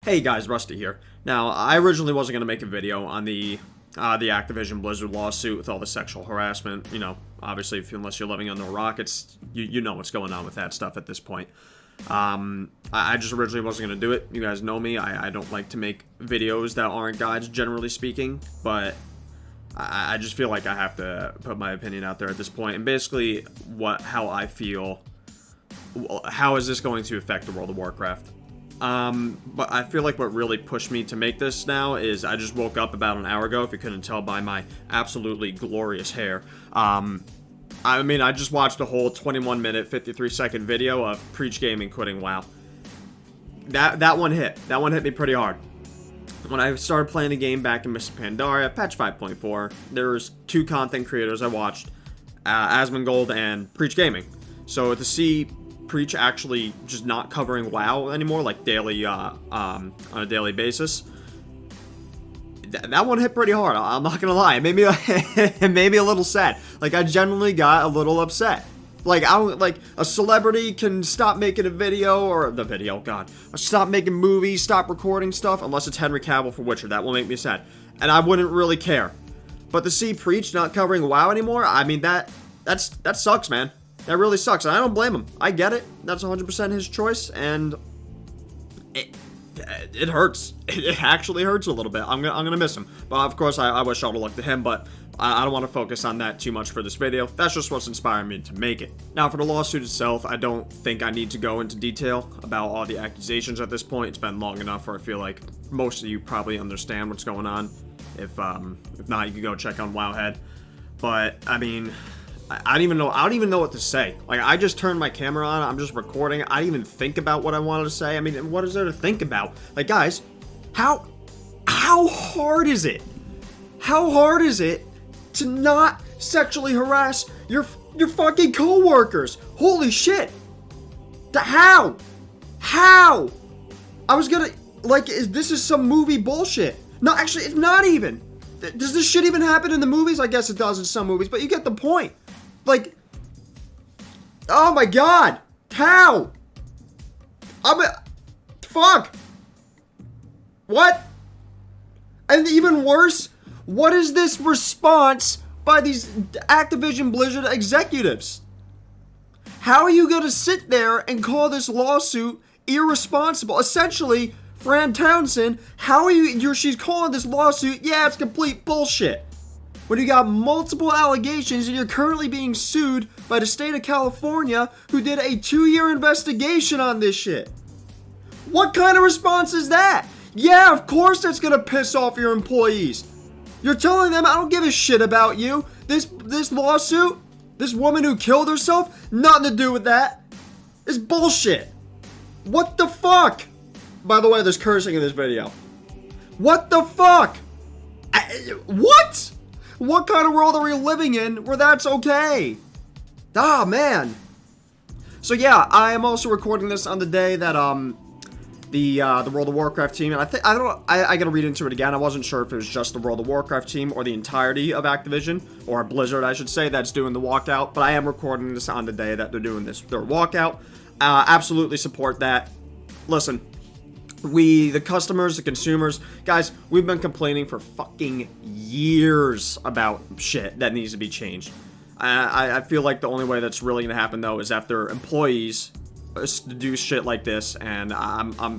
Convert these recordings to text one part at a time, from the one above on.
Hey guys, Rusty here. Now, I originally wasn't going to make a video on the Activision Blizzard lawsuit with all the sexual harassment. You know, obviously, unless you're living under a rock, you know what's going on with that stuff at this point. I just originally wasn't going to do it. You guys know me. I don't like to make videos that aren't guides, generally speaking, but I just feel like I have to put my opinion out there at this point. And basically, how I feel, how is this going to affect the World of Warcraft? But I feel like what really pushed me to make this now is I just woke up about an hour ago, if you couldn't tell by my absolutely glorious hair. I mean, I just watched a whole 21-minute, 53-second video of Preach Gaming quitting WoW. That one hit. That one hit me pretty hard. When I started playing the game back in Mists of Pandaria, patch 5.4, there was two content creators I watched, Asmongold and Preach Gaming. So to see Preach actually just not covering WoW anymore, like daily, on a daily basis, that one hit pretty hard. I'm not gonna lie. It made me a little sad. Like, I genuinely got a little upset. Like, a celebrity can stop making a video, or the video, God, stop making movies, stop recording stuff, unless it's Henry Cavill for Witcher. That will make me sad, and I wouldn't really care. But to see Preach not covering WoW anymore, I mean, that sucks, man. That really sucks, and I don't blame him. I get it. That's 100% his choice, and it hurts. It actually hurts a little bit. I'm gonna miss him. But of course, I wish all the luck to him, but I don't want to focus on that too much for this video. That's just what's inspiring me to make it. Now, for the lawsuit itself, I don't think I need to go into detail about all the accusations at this point. It's been long enough where I feel like most of you probably understand what's going on. If not, you can go check on Wowhead. But I mean, I don't even know what to say. Like, I just turned my camera on, I'm just recording. I didn't even think about what I wanted to say. I mean, what is there to think about? Like, guys, how hard is it? How hard is it to not sexually harass your fucking coworkers? Holy shit. How? I was gonna, like, this is some movie bullshit. No, actually, it's not even. Does this shit even happen in the movies? I guess it does in some movies, but you get the point. Like, oh my god, how? Fuck. What? And even worse, what is this response by these Activision Blizzard executives? How are you gonna sit there and call this lawsuit irresponsible? Essentially, Fran Townsend, how are she's calling this lawsuit, yeah, it's complete bullshit. When you got multiple allegations and you're currently being sued by the state of California, who did a 2-year investigation on this shit. What kind of response is that? Yeah, of course that's gonna piss off your employees. You're telling them, I don't give a shit about you. This lawsuit, this woman who killed herself, nothing to do with that. It's bullshit. What the fuck? By the way, there's cursing in this video. What the fuck? What? What kind of world are we living in where that's okay? Ah, man. So yeah, I am also recording this on the day that the World of Warcraft team, and I gotta read into it again. I wasn't sure if it was just the World of Warcraft team or the entirety of Activision, or Blizzard, I should say, that's doing the walkout. But I am recording this on the day that they're doing their walkout. Absolutely support that. Listen. The customers, the consumers, guys, we've been complaining for fucking years about shit that needs to be changed. I feel like the only way that's really gonna happen, though, is after employees do shit like this, and I'm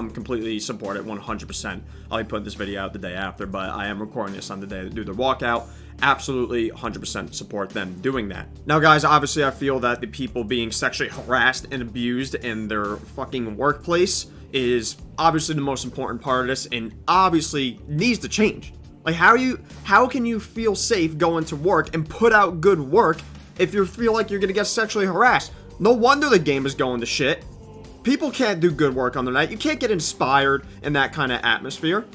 completely support it 100%. I'll be putting this video out the day after, but I am recording this on the day to do the walkout. Absolutely 100% support them doing that. Now, guys, obviously I feel that the people being sexually harassed and abused in their fucking workplace is obviously the most important part of this, and obviously needs to change. Like, how can you feel safe going to work and put out good work if you feel like you're gonna get sexually harassed? No wonder the game is going to shit. People can't do good work on the night. You can't get inspired in that kind of atmosphere.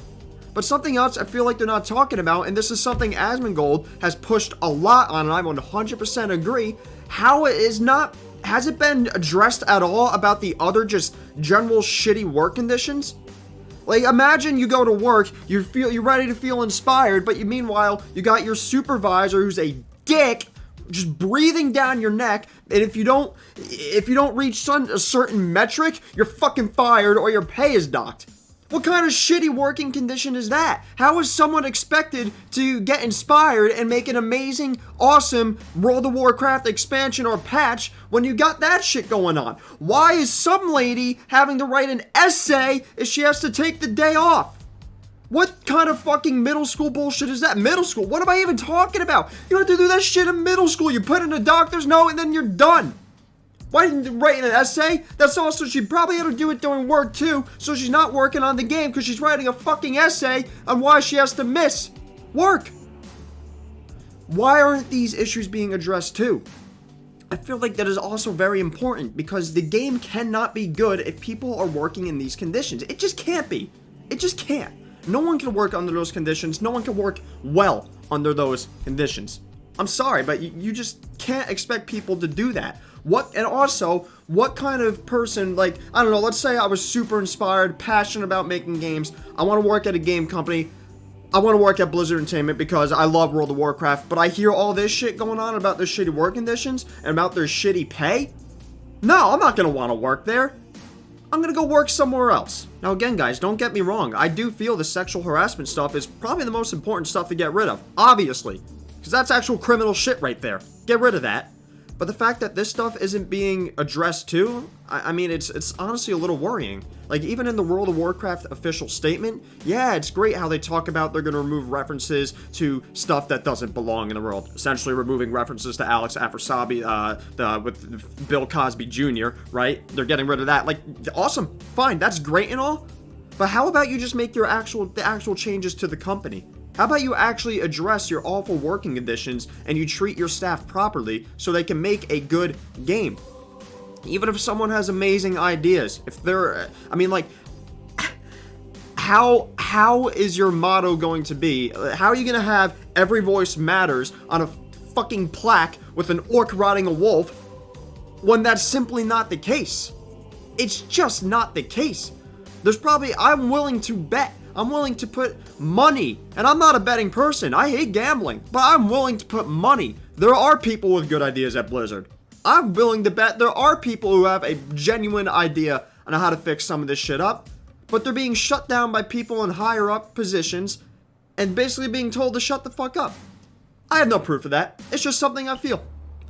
But something else I feel like they're not talking about, and this is something Asmongold has pushed a lot on, and I 100% agree, has it been addressed at all about the other just general shitty work conditions? Like, imagine you go to work, you're ready to feel inspired, but meanwhile, you got your supervisor who's a dick just breathing down your neck, and if you don't reach a certain metric, you're fucking fired or your pay is docked. What kind of shitty working condition is that? How is someone expected to get inspired and make an amazing, awesome World of Warcraft expansion or patch when you got that shit going on? Why is some lady having to write an essay if she has to take the day off? What kind of fucking middle school bullshit is that? Middle school? What am I even talking about? You don't have to do that shit in middle school. You put in a doctor's note and then you're done. Why didn't you write an essay? That's also, she probably had to do it during work too, so she's not working on the game because she's writing a fucking essay on why she has to miss work. Why aren't these issues being addressed too? I feel like that is also very important because the game cannot be good if people are working in these conditions. It just can't be. It just can't. No one can work under those conditions. No one can work well under those conditions. I'm sorry, but you just can't expect people to do that. And also, what kind of person, like, I don't know, let's say I was super inspired, passionate about making games. I want to work at a game company. I want to work at Blizzard Entertainment because I love World of Warcraft, but I hear all this shit going on about their shitty work conditions and about their shitty pay. No, I'm not going to want to work there. I'm going to go work somewhere else. Now again, guys, don't get me wrong. I do feel the sexual harassment stuff is probably the most important stuff to get rid of. Obviously. Because that's actual criminal shit right there. Get rid of that. But the fact that this stuff isn't being addressed too, I mean, it's honestly a little worrying. Like, even in the World of Warcraft official statement, yeah, it's great how they talk about they're going to remove references to stuff that doesn't belong in the world. Essentially removing references to Alex Afrasiabi, with Bill Cosby Jr., right? They're getting rid of that. Like, awesome, fine, that's great and all. But how about you just make the actual changes to the company? How about you actually address your awful working conditions and you treat your staff properly so they can make a good game? Even if someone has amazing ideas, if they're, I mean, like, how is your motto going to be? How are you going to have every voice matters on a fucking plaque with an orc riding a wolf when that's simply not the case? It's just not the case. There's probably, I'm willing to put money, and I'm not a betting person, I hate gambling, but I'm willing to put money. There are people with good ideas at Blizzard. I'm willing to bet there are people who have a genuine idea on how to fix some of this shit up, but they're being shut down by people in higher up positions and basically being told to shut the fuck up. I have no proof of that. It's just something I feel.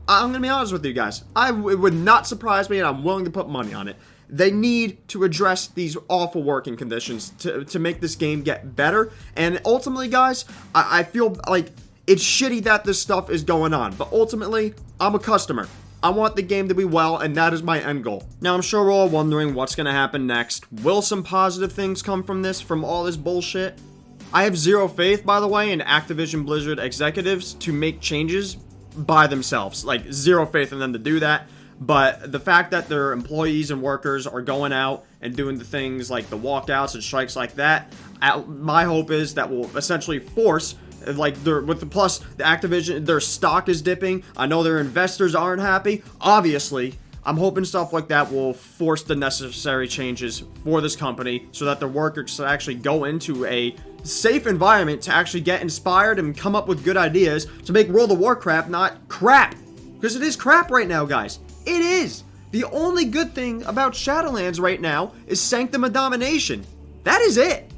I'm gonna be honest with you guys. It would not surprise me, and I'm willing to put money on it. They need to address these awful working conditions to make this game get better. And ultimately, guys, I feel like it's shitty that this stuff is going on. But ultimately, I'm a customer. I want the game to be well, and that is my end goal. Now, I'm sure we're all wondering what's going to happen next. Will some positive things come from this, from all this bullshit? I have zero faith, by the way, in Activision Blizzard executives to make changes by themselves. Like, zero faith in them to do that. But the fact that their employees and workers are going out and doing the things like the walkouts and strikes like that, my hope is that will essentially force, like, plus the Activision, their stock is dipping. I know their investors aren't happy. Obviously, I'm hoping stuff like that will force the necessary changes for this company so that their workers can actually go into a safe environment to actually get inspired and come up with good ideas to make World of Warcraft not crap. Because it is crap right now, guys. It is. The only good thing about Shadowlands right now is Sanctum of Domination. That is it.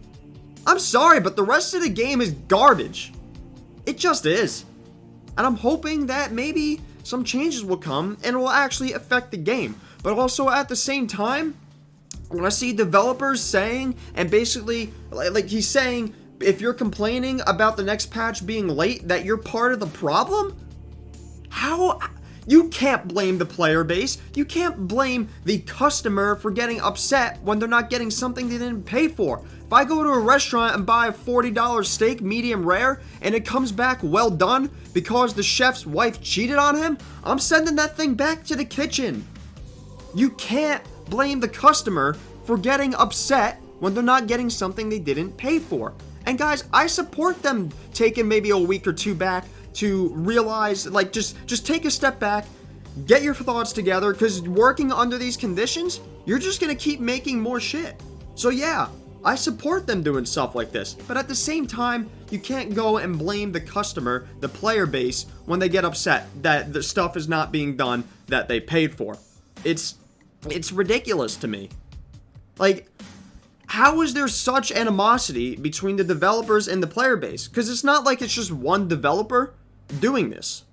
I'm sorry, but the rest of the game is garbage. It just is. And I'm hoping that maybe some changes will come and it will actually affect the game. But also at the same time, when I see developers saying, and basically, like he's saying, if you're complaining about the next patch being late, that you're part of the problem? How? You can't blame the player base. You can't blame the customer for getting upset when they're not getting something they didn't pay for. If I go to a restaurant and buy a $40 steak medium rare and it comes back well done because the chef's wife cheated on him, I'm sending that thing back to the kitchen. You can't blame the customer for getting upset when they're not getting something they didn't pay for. And guys, I support them taking maybe a week or two back to realize, like, just take a step back, get your thoughts together, because working under these conditions, you're just gonna keep making more shit. So yeah, I support them doing stuff like this. But at the same time, you can't go and blame the customer, the player base, when they get upset that the stuff is not being done that they paid for. It's ridiculous to me. Like, how is there such animosity between the developers and the player base? Because it's not like it's just one developer doing this,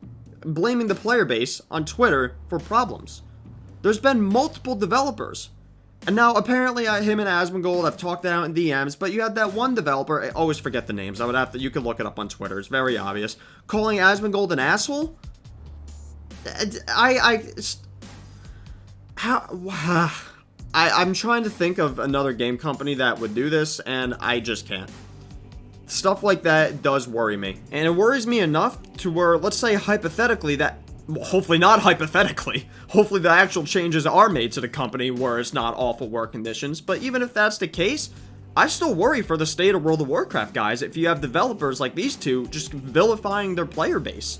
blaming the player base on Twitter for problems. There's been multiple developers. And now, apparently, him and Asmongold have talked that out in DMs, but you had that one developer, I always forget the names, you could look it up on Twitter, it's very obvious, calling Asmongold an asshole? I'm trying to think of another game company that would do this, and I just can't. Stuff like that does worry me. And it worries me enough to where, let's say hypothetically, that, well, hopefully not hypothetically, hopefully the actual changes are made to the company where it's not awful work conditions, but even if that's the case, I still worry for the state of World of Warcraft, guys, if you have developers like these two just vilifying their player base.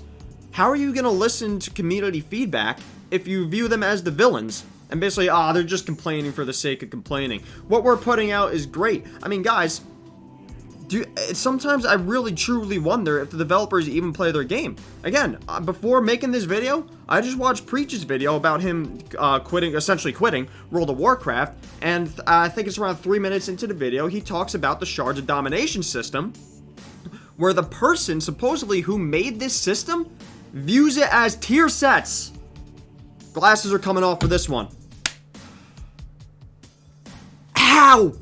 How are you going to listen to community feedback if you view them as the villains? And basically, they're just complaining for the sake of complaining. What we're putting out is great. I mean, guys, sometimes I really truly wonder if the developers even play their game. Again, before making this video, I just watched Preach's video about him essentially quitting World of Warcraft, and I think it's around 3 minutes into the video, he talks about the Shards of Domination system, where the person supposedly who made this system views it as tier sets. Glasses are coming off for this one. How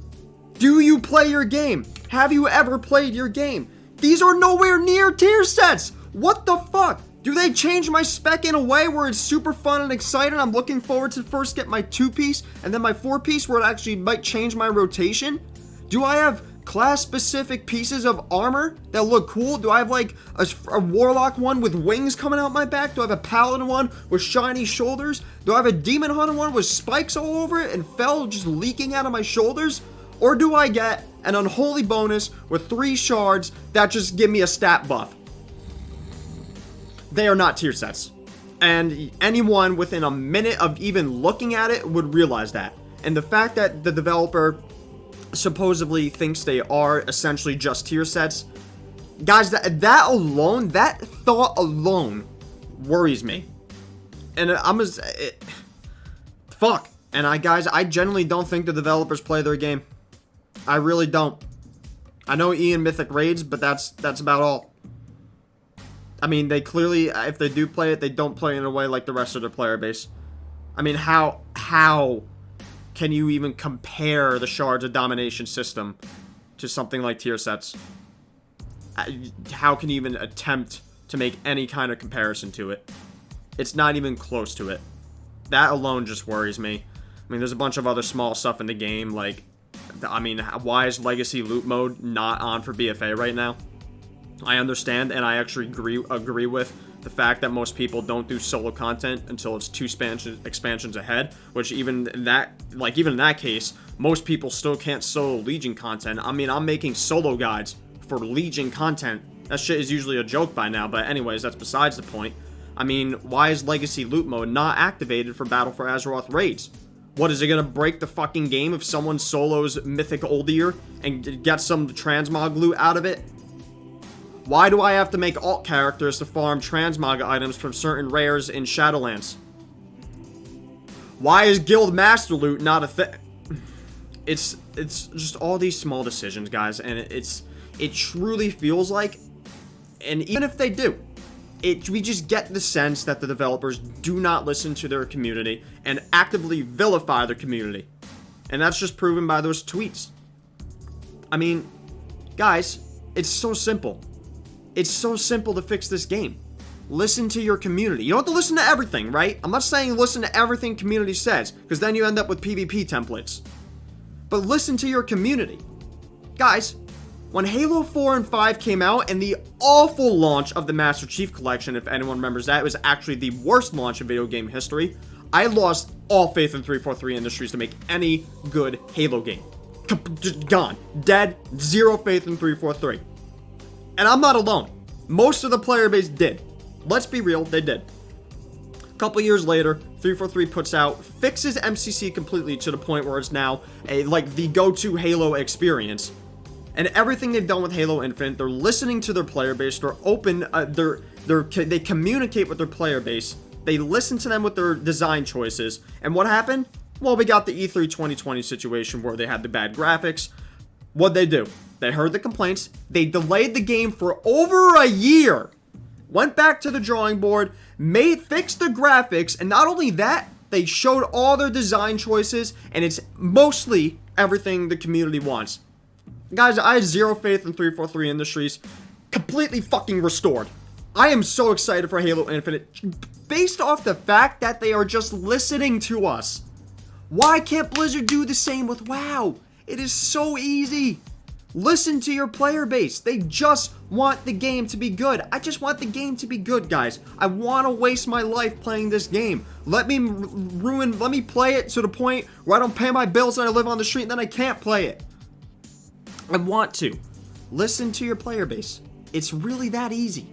do you play your game? Have you ever played your game? These are nowhere near tier sets. What the fuck? Do they change my spec in a way where it's super fun and exciting? I'm looking forward to first get my 2-piece and then my 4-piece where it actually might change my rotation? Do I have class-specific pieces of armor that look cool? Do I have like a warlock one with wings coming out my back? Do I have a paladin one with shiny shoulders? Do I have a demon hunter one with spikes all over it and fell just leaking out of my shoulders? Or do I get an unholy bonus with 3 shards that just give me a stat buff? They are not tier sets. And anyone within a minute of even looking at it would realize that. And the fact that the developer supposedly thinks they are essentially just tier sets, guys, that thought alone worries me. And fuck. And I genuinely don't think the developers play their game. I really don't. I know Ian Mythic raids, but that's about all. I mean, they clearly, if they do play it, they don't play it in a way like the rest of their player base. I mean, how can you even compare the Shards of Domination system to something like tier sets? How can you even attempt to make any kind of comparison to it? It's not even close to it. That alone just worries me. I mean, there's a bunch of other small stuff in the game, like, I mean, why is Legacy Loot Mode not on for BFA right now? I understand, and I actually agree with the fact that most people don't do solo content until it's 2 expansions ahead, which even in that case, most people still can't solo Legion content. I mean, I'm making solo guides for Legion content. That shit is usually a joke by now, but anyways, that's besides the point. I mean, why is Legacy Loot Mode not activated for Battle for Azeroth raids? What, is it gonna break the fucking game if someone solos Mythic Uldir and gets some transmog loot out of it? Why do I have to make alt characters to farm transmog items from certain rares in Shadowlands? Why is Guild Master Loot not a thing? It's just all these small decisions, guys, and it truly feels like, and even if they do, we just get the sense that the developers do not listen to their community and actively vilify their community. And that's just proven by those tweets. I mean, guys, it's so simple. It's so simple to fix this game. Listen to your community. You don't have to listen to everything, right? I'm not saying listen to everything community says, because then you end up with PvP templates. But listen to your community. Guys, when Halo 4 and 5 came out and the awful launch of the Master Chief Collection, if anyone remembers that, it was actually the worst launch in video game history, I lost all faith in 343 Industries to make any good Halo game. Just gone. Dead. Zero faith in 343. And I'm not alone. Most of the player base did. Let's be real, they did. couple years later, 343 puts out, fixes MCC completely to the point where it's now like the go-to Halo experience. And everything they've done with Halo Infinite, they're listening to their player base, they're open, they communicate with their player base, they listen to them with their design choices. And what happened? Well, we got the E3 2020 situation where they had the bad graphics. What'd they do? They heard the complaints, they delayed the game for over a year, went back to the drawing board, fixed the graphics, and not only that, they showed all their design choices, and it's mostly everything the community wants. Guys, I have zero faith in 343 Industries. Completely fucking restored. I am so excited for Halo Infinite, based off the fact that they are just listening to us. Why can't Blizzard do the same with WoW? It is so easy. Listen to your player base. They just want the game to be good. I just want the game to be good, guys. I want to waste my life playing this game. Let me play it to the point where I don't pay my bills and I live on the street and then I can't play it. I want to. Listen to your player base. It's really that easy.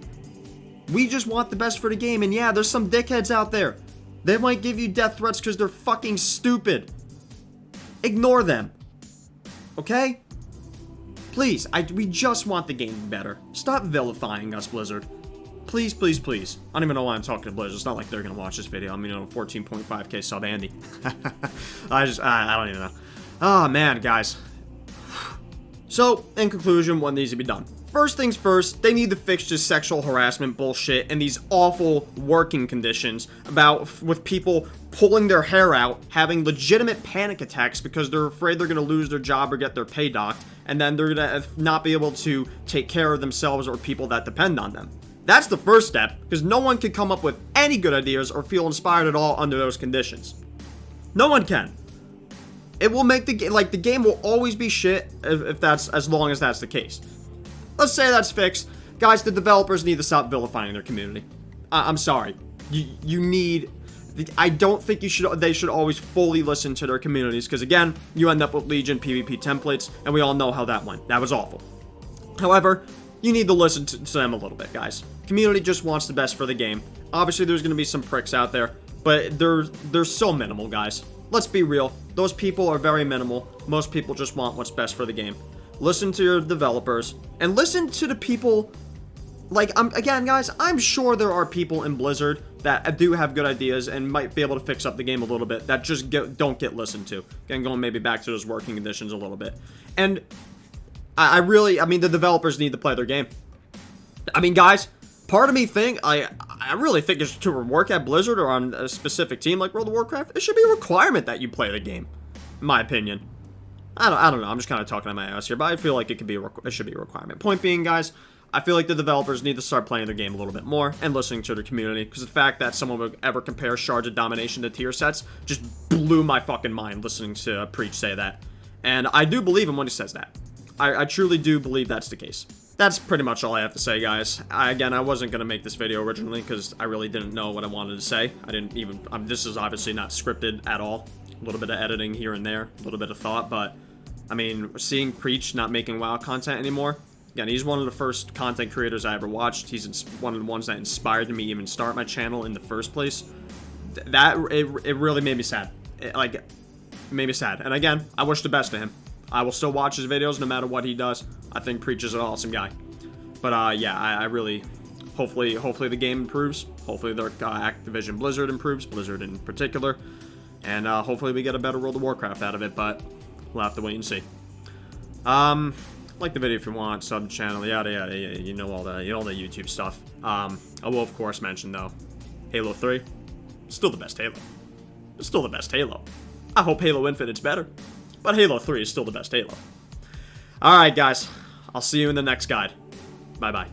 We just want the best for the game, and yeah, there's some dickheads out there. They might give you death threats because they're fucking stupid. Ignore them. Okay? Please, we just want the game to be better. Stop vilifying us, Blizzard. Please, please, please. I don't even know why I'm talking to Blizzard. It's not like they're gonna watch this video. I mean, 14.5k sub Andy. I don't even know. Oh, man, guys. So, in conclusion, what needs to be done? First things first, they need to fix this sexual harassment bullshit and these awful working conditions with people pulling their hair out, having legitimate panic attacks because they're afraid they're going to lose their job or get their pay docked, and then they're going to not be able to take care of themselves or people that depend on them. That's the first step, because no one can come up with any good ideas or feel inspired at all under those conditions. No one can. It will make the game, the game will always be shit if that's, as long as that's the case. Let's say that's fixed. Guys, the developers need to stop vilifying their community. I'm sorry. You need, I don't think they should always fully listen to their communities, because again, you end up with Legion PvP templates, and we all know how that went. That was awful. However, you need to listen to them a little bit, guys. Community just wants the best for the game. Obviously, there's going to be some pricks out there, but they're so minimal, guys. Let's be real. Those people are very minimal. Most people just want what's best for the game. Listen to your developers, and listen to the people, again, guys, I'm sure there are people in Blizzard that do have good ideas and might be able to fix up the game a little bit that just don't get listened to. Again, going maybe back to those working conditions a little bit. And I mean, the developers need to play their game. I mean, guys, part of me I really think it's to work at Blizzard or on a specific team like World of Warcraft, it should be a requirement that you play the game, in my opinion. I don't know, I'm just kind of talking on my ass here, but I feel like it should be a requirement. Point being, guys, I feel like the developers need to start playing their game a little bit more and listening to their community, because the fact that someone would ever compare Shards of Domination to tier sets just blew my fucking mind listening to Preach say that. And I do believe him when he says that. I truly do believe that's the case. That's pretty much all I have to say, guys. Again, I wasn't going to make this video originally because I really didn't know what I wanted to say. This is obviously not scripted at all. A little bit of editing here and there, a little bit of thought, but I mean, seeing Preach not making WoW content anymore, again, he's one of the first content creators I ever watched. He's one of the ones that inspired me to even start my channel in the first place. It really made me sad. It made me sad. And again, I wish the best to him. I will still watch his videos no matter what he does. I think Preach is an awesome guy. But yeah, I really, hopefully the game improves. Hopefully their Activision Blizzard improves, Blizzard in particular. And hopefully we get a better World of Warcraft out of it, but we'll have to wait and see. Like the video if you want, sub the channel, yada yada, you know all the YouTube stuff. I will of course mention though, Halo 3, still the best Halo. It's still the best Halo. I hope Halo Infinite's better, but Halo 3 is still the best Halo. Alright guys, I'll see you in the next guide. Bye bye.